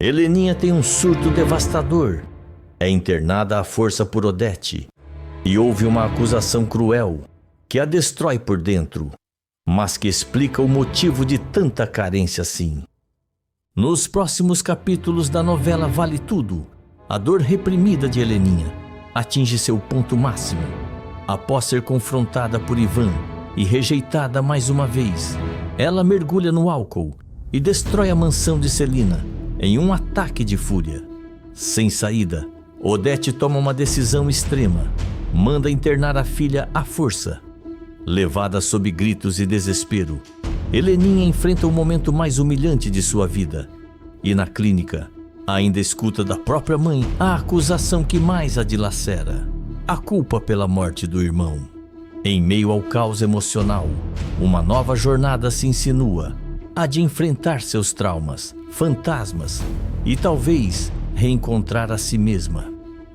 Heleninha tem um surto devastador. É internada à força por Odete e houve uma acusação cruel que a destrói por dentro, mas que explica o motivo de tanta carência assim. Nos próximos capítulos da novela Vale Tudo, a dor reprimida de Heleninha atinge seu ponto máximo. Após ser confrontada por Ivan e rejeitada mais uma vez, ela mergulha no álcool e destrói a mansão de Celina em um ataque de fúria. Sem saída, Odete toma uma decisão extrema. Manda internar a filha à força. Levada sob gritos e desespero, Heleninha enfrenta o momento mais humilhante de sua vida. E na clínica, ainda escuta da própria mãe a acusação que mais a dilacera: a culpa pela morte do irmão. Em meio ao caos emocional, uma nova jornada se insinua, a de enfrentar seus traumas, fantasmas e talvez reencontrar a si mesma.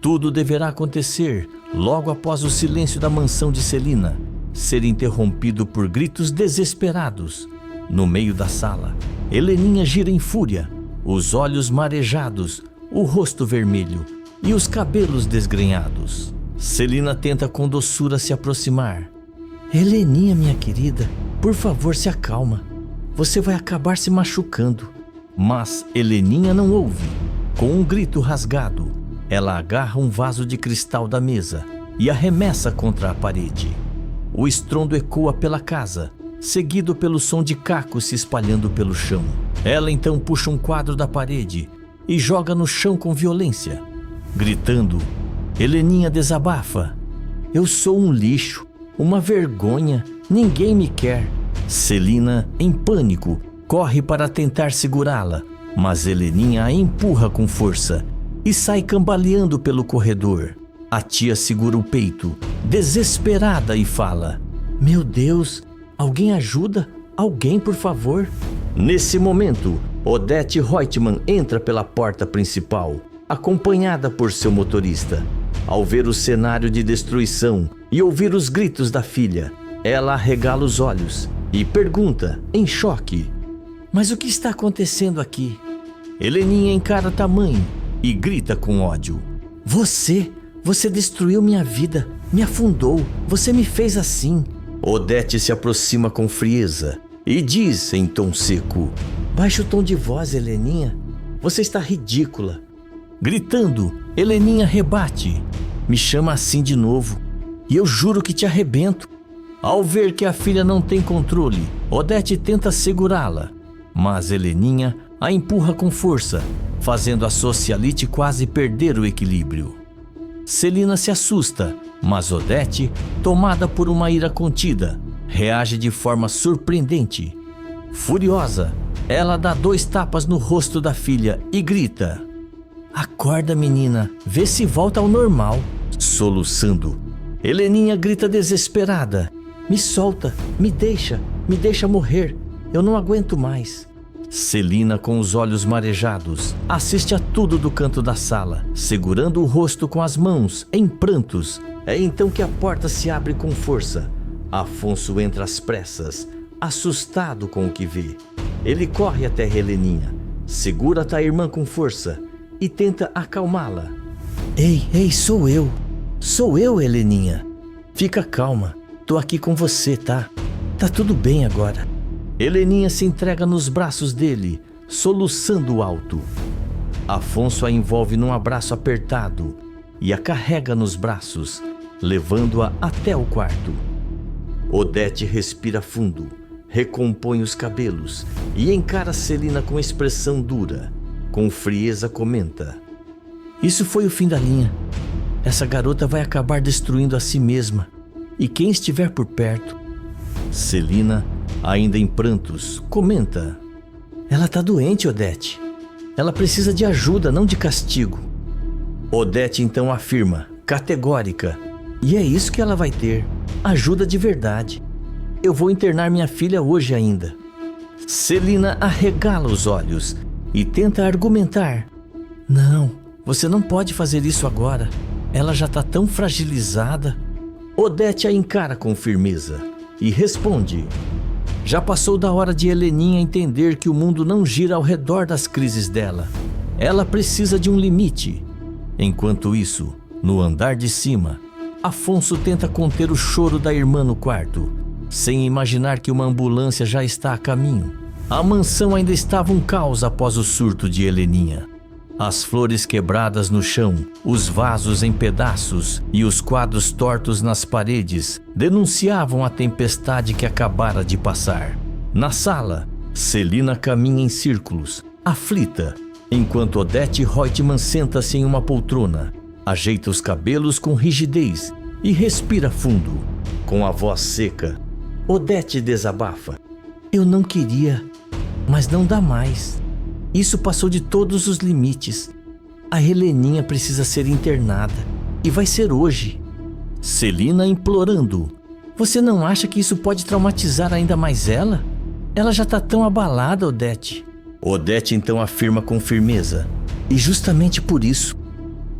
Tudo deverá acontecer logo após o silêncio da mansão de Celina ser interrompido por gritos desesperados. No meio da sala, Heleninha gira em fúria, os olhos marejados, o rosto vermelho e os cabelos desgrenhados. Celina tenta com doçura se aproximar. Heleninha, minha querida, por favor, se acalma. Você vai acabar se machucando. Mas Heleninha não ouve. Com um grito rasgado, ela agarra um vaso de cristal da mesa e arremessa contra a parede. O estrondo ecoa pela casa, seguido pelo som de cacos se espalhando pelo chão. Ela então puxa um quadro da parede e joga no chão com violência. Gritando, Heleninha desabafa: eu sou um lixo, uma vergonha, ninguém me quer. Celina, em pânico, corre para tentar segurá-la, mas Heleninha a empurra com força e sai cambaleando pelo corredor. A tia segura o peito, desesperada, e fala: meu Deus, alguém ajuda? Alguém, por favor? Nesse momento, Odete Reutemann entra pela porta principal, acompanhada por seu motorista. Ao ver o cenário de destruição e ouvir os gritos da filha, ela arregala os olhos e pergunta, em choque: mas o que está acontecendo aqui? Heleninha encara tamanho e grita com ódio: Você destruiu minha vida, me afundou, você me fez assim. Odete se aproxima com frieza e diz em tom seco: baixe o tom de voz, Heleninha, você está ridícula. Gritando, Heleninha rebate: me chama assim de novo e eu juro que te arrebento. Ao ver que a filha não tem controle, Odete tenta segurá-la, mas Heleninha a empurra com força, fazendo a socialite quase perder o equilíbrio. Celina se assusta, mas Odete, tomada por uma ira contida, reage de forma surpreendente. Furiosa, ela dá 2 tapas no rosto da filha e grita: acorda, menina, vê se volta ao normal. Soluçando, Heleninha grita desesperada: me solta, me deixa morrer, eu não aguento mais. Celina, com os olhos marejados, assiste a tudo do canto da sala, segurando o rosto com as mãos, em prantos. É então que a porta se abre com força. Afonso entra às pressas, assustado com o que vê. Ele corre até Heleninha, segura a irmã com força e tenta acalmá-la. Ei, sou eu, Heleninha. Fica calma, tô aqui com você, tá? Tá tudo bem agora. Heleninha se entrega nos braços dele, soluçando alto. Afonso a envolve num abraço apertado e a carrega nos braços, levando-a até o quarto. Odete respira fundo, recompõe os cabelos e encara Celina com expressão dura. Com frieza comenta: isso foi o fim da linha. Essa garota vai acabar destruindo a si mesma e quem estiver por perto. Celina, ainda em prantos, comenta: ela tá doente, Odete. Ela precisa de ajuda, não de castigo. Odete então afirma, categórica: e é isso que ela vai ter, ajuda de verdade. Eu vou internar minha filha hoje ainda. Celina arregala os olhos e tenta argumentar: não, você não pode fazer isso agora. Ela já tá tão fragilizada. Odete a encara com firmeza e responde: já passou da hora de Heleninha entender que o mundo não gira ao redor das crises dela. Ela precisa de um limite. Enquanto isso, no andar de cima, Afonso tenta conter o choro da irmã no quarto, sem imaginar que uma ambulância já está a caminho. A mansão ainda estava um caos após o surto de Heleninha. As flores quebradas no chão, os vasos em pedaços e os quadros tortos nas paredes denunciavam a tempestade que acabara de passar. Na sala, Celina caminha em círculos, aflita, enquanto Odete Reutemann senta-se em uma poltrona, ajeita os cabelos com rigidez e respira fundo. Com a voz seca, Odete desabafa. Eu não queria, mas não dá mais. Isso passou de todos os limites. A Heleninha precisa ser internada, e vai ser hoje. Celina implorando. Você não acha que isso pode traumatizar ainda mais ela? Ela já está tão abalada, Odete. Odete então afirma com firmeza. E justamente por isso.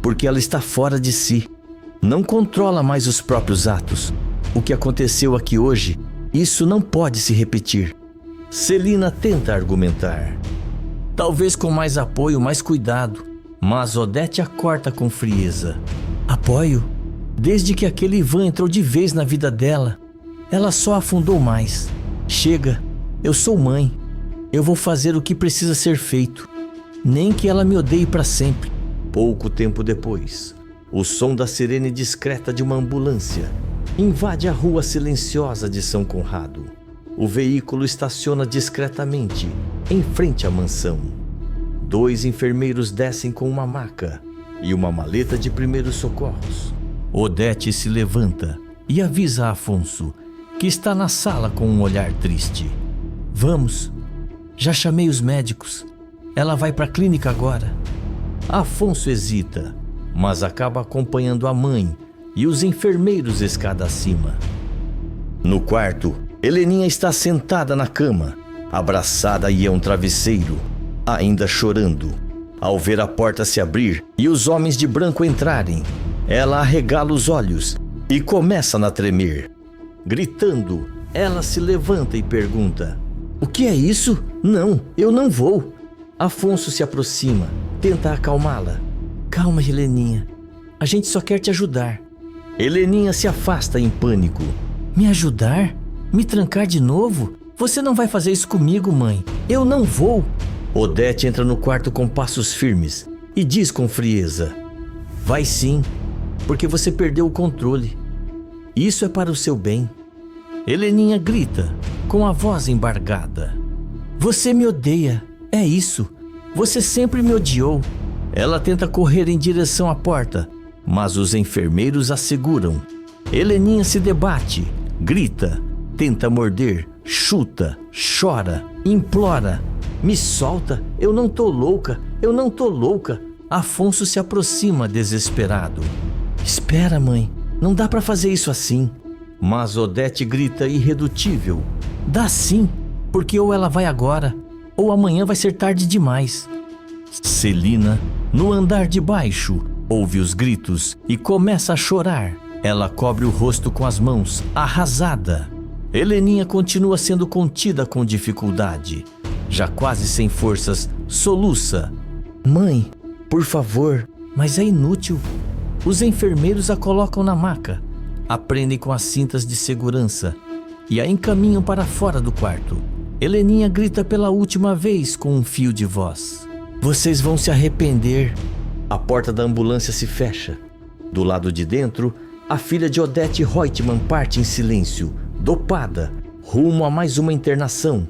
Porque ela está fora de si. Não controla mais os próprios atos. O que aconteceu aqui hoje, isso não pode se repetir. Celina tenta argumentar. Talvez com mais apoio, mais cuidado. Mas Odete a corta com frieza. Apoio? Desde que aquele Ivan entrou de vez na vida dela, ela só afundou mais. Chega, eu sou mãe. Eu vou fazer o que precisa ser feito. Nem que ela me odeie para sempre. Pouco tempo depois, o som da sirene discreta de uma ambulância invade a rua silenciosa de São Conrado. O veículo estaciona discretamente em frente à mansão. 2 enfermeiros descem com uma maca e uma maleta de primeiros socorros. Odete se levanta e avisa a Afonso, que está na sala com um olhar triste. Vamos, já chamei os médicos. Ela vai para a clínica agora. Afonso hesita, mas acaba acompanhando a mãe e os enfermeiros escada acima. No quarto, Heleninha está sentada na cama, abraçada a um travesseiro, ainda chorando. Ao ver a porta se abrir e os homens de branco entrarem, ela arregala os olhos e começa a tremer. Gritando, ela se levanta e pergunta: o que é isso? Não, eu não vou. Afonso se aproxima, tenta acalmá-la. Calma, Heleninha, a gente só quer te ajudar. Heleninha se afasta em pânico. Me ajudar? Me trancar de novo? Você não vai fazer isso comigo, mãe. Eu não vou. Odete entra no quarto com passos firmes e diz com frieza: vai sim, porque você perdeu o controle. Isso é para o seu bem. Heleninha grita, com a voz embargada: você me odeia, é isso. Você sempre me odiou. Ela tenta correr em direção à porta, mas os enfermeiros a seguram. Heleninha se debate, grita, tenta morder, chuta, chora, implora. Me solta, eu não tô louca, eu não tô louca. Afonso se aproxima desesperado. Espera, mãe, não dá pra fazer isso assim. Mas Odete grita irredutível. Dá sim, porque ou ela vai agora, ou amanhã vai ser tarde demais. Celina, no andar de baixo, ouve os gritos e começa a chorar. Ela cobre o rosto com as mãos, arrasada. Heleninha continua sendo contida com dificuldade. Já quase sem forças, soluça. Mãe, por favor, mas é inútil. Os enfermeiros a colocam na maca, a prendem com as cintas de segurança e a encaminham para fora do quarto. Heleninha grita pela última vez com um fio de voz. Vocês vão se arrepender. A porta da ambulância se fecha. Do lado de dentro, a filha de Odete Reutemann parte em silêncio, dopada, rumo a mais uma internação.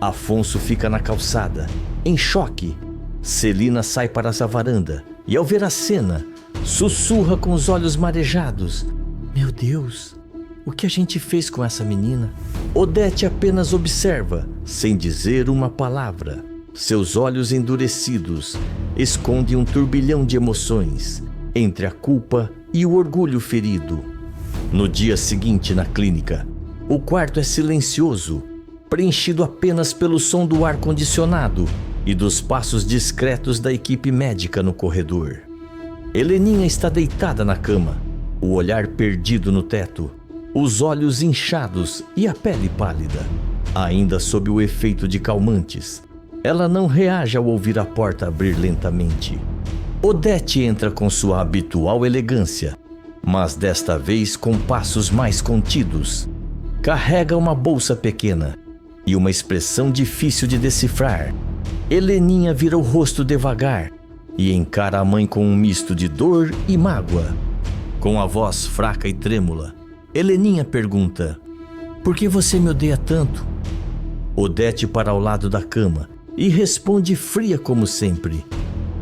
Afonso fica na calçada, em choque. Celina sai para essa varanda e, ao ver a cena, sussurra com os olhos marejados: meu Deus, o que a gente fez com essa menina? Odete apenas observa, sem dizer uma palavra. Seus olhos endurecidos escondem um turbilhão de emoções, entre a culpa e o orgulho ferido. No dia seguinte, na clínica, o quarto é silencioso, preenchido apenas pelo som do ar-condicionado e dos passos discretos da equipe médica no corredor. Heleninha está deitada na cama, o olhar perdido no teto, os olhos inchados e a pele pálida, ainda sob o efeito de calmantes. Ela não reage ao ouvir a porta abrir lentamente. Odete entra com sua habitual elegância, mas desta vez com passos mais contidos. Carrega uma bolsa pequena e uma expressão difícil de decifrar. Heleninha vira o rosto devagar e encara a mãe com um misto de dor e mágoa. Com a voz fraca e trêmula, Heleninha pergunta: "Por que você me odeia tanto?" Odete para ao lado da cama e responde fria como sempre: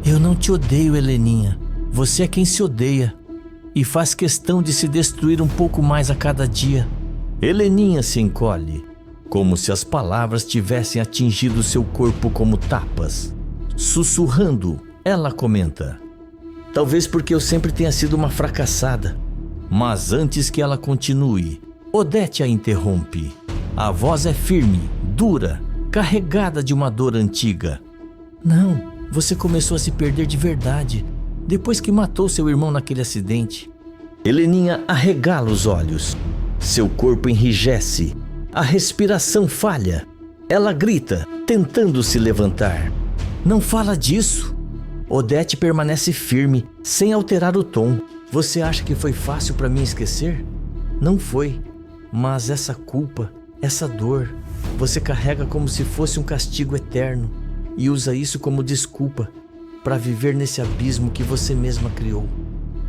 "Eu não te odeio, Heleninha. Você é quem se odeia e faz questão de se destruir um pouco mais a cada dia." Heleninha se encolhe, como se as palavras tivessem atingido seu corpo como tapas. Sussurrando, ela comenta: "Talvez porque eu sempre tenha sido uma fracassada." Mas antes que ela continue, Odete a interrompe. A voz é firme, dura, carregada de uma dor antiga. "Não, você começou a se perder de verdade, depois que matou seu irmão naquele acidente." Heleninha arregala os olhos. Seu corpo enrijece. A respiração falha. Ela grita, tentando se levantar: "Não fala disso." Odete permanece firme, sem alterar o tom. "Você acha que foi fácil para mim esquecer? Não foi. Mas essa culpa, essa dor, você carrega como se fosse um castigo eterno e usa isso como desculpa para viver nesse abismo que você mesma criou."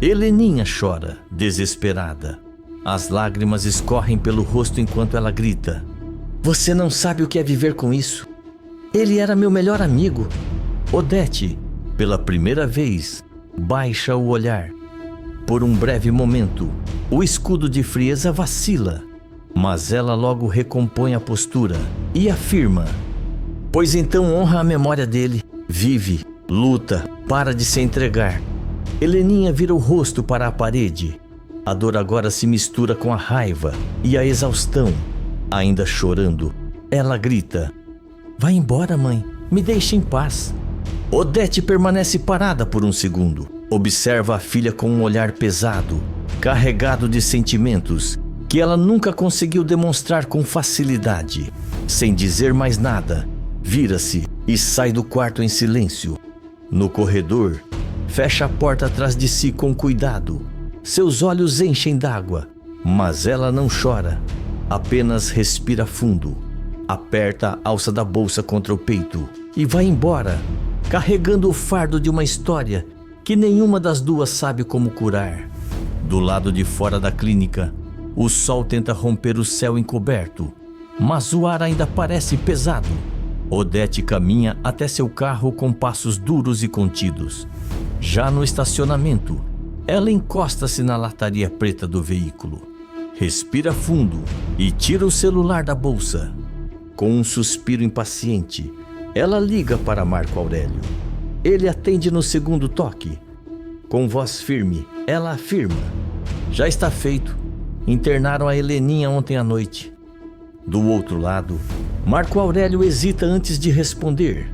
Heleninha chora, desesperada. As lágrimas escorrem pelo rosto enquanto ela grita: "Você não sabe o que é viver com isso. Ele era meu melhor amigo." Odete, pela primeira vez, baixa o olhar. Por um breve momento, o escudo de frieza vacila, mas ela logo recompõe a postura e afirma: "Pois então honra a memória dele. Vive, luta, para de se entregar." Heleninha vira o rosto para a parede. A dor agora se mistura com a raiva e a exaustão. Ainda chorando, ela grita: "Vai embora, mãe. Me deixe em paz." Odete permanece parada por um segundo. Observa a filha com um olhar pesado, carregado de sentimentos que ela nunca conseguiu demonstrar com facilidade. Sem dizer mais nada, vira-se e sai do quarto em silêncio. No corredor, fecha a porta atrás de si com cuidado. Seus olhos enchem d'água, mas ela não chora. Apenas respira fundo, aperta a alça da bolsa contra o peito e vai embora, carregando o fardo de uma história que nenhuma das duas sabe como curar. Do lado de fora da clínica, o sol tenta romper o céu encoberto, mas o ar ainda parece pesado. Odete caminha até seu carro com passos duros e contidos. Já no estacionamento, ela encosta-se na lataria preta do veículo. Respira fundo e tira o celular da bolsa. Com um suspiro impaciente, ela liga para Marco Aurélio. Ele atende no segundo toque. Com voz firme, ela afirma: "Já está feito. Internaram a Heleninha ontem à noite." Do outro lado, Marco Aurélio hesita antes de responder.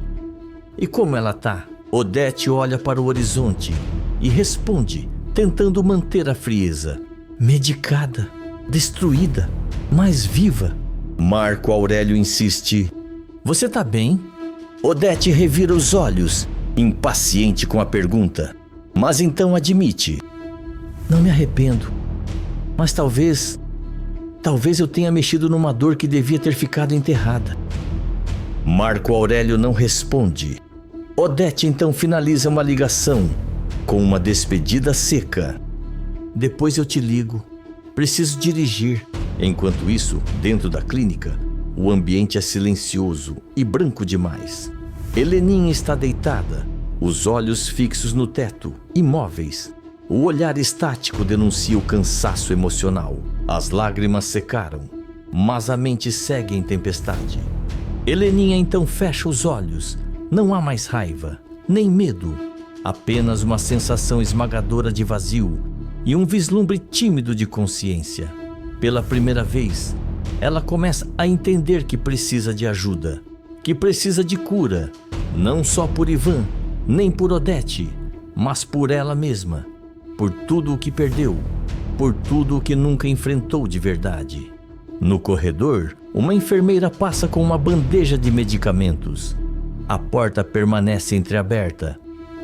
"E como ela tá?" Odete olha para o horizonte e responde, tentando manter a frieza: "Medicada, destruída, mas viva." Marco Aurélio insiste: "Você tá bem?" Odete revira os olhos, impaciente com a pergunta, mas então admite: "Não me arrependo, mas talvez eu tenha mexido numa dor que devia ter ficado enterrada." Marco Aurélio não responde. Odete então finaliza uma ligação com uma despedida seca: "Depois eu te ligo. Preciso dirigir." Enquanto isso, dentro da clínica, o ambiente é silencioso e branco demais. Heleninha está deitada, os olhos fixos no teto, imóveis. O olhar estático denuncia o cansaço emocional. As lágrimas secaram, mas a mente segue em tempestade. Heleninha então fecha os olhos. Não há mais raiva, nem medo. Apenas uma sensação esmagadora de vazio e um vislumbre tímido de consciência. Pela primeira vez, ela começa a entender que precisa de ajuda, que precisa de cura, não só por Ivan, nem por Odete, mas por ela mesma, por tudo o que perdeu, por tudo o que nunca enfrentou de verdade. No corredor, uma enfermeira passa com uma bandeja de medicamentos. A porta permanece entreaberta.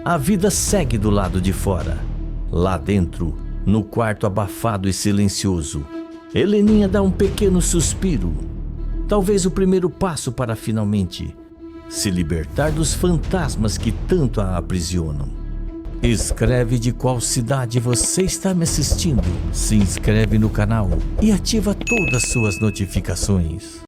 A vida segue do lado de fora. Lá dentro, no quarto abafado e silencioso, Heleninha dá um pequeno suspiro. Talvez o primeiro passo para finalmente se libertar dos fantasmas que tanto a aprisionam. Escreve de qual cidade você está me assistindo, se inscreve no canal e ativa todas as suas notificações.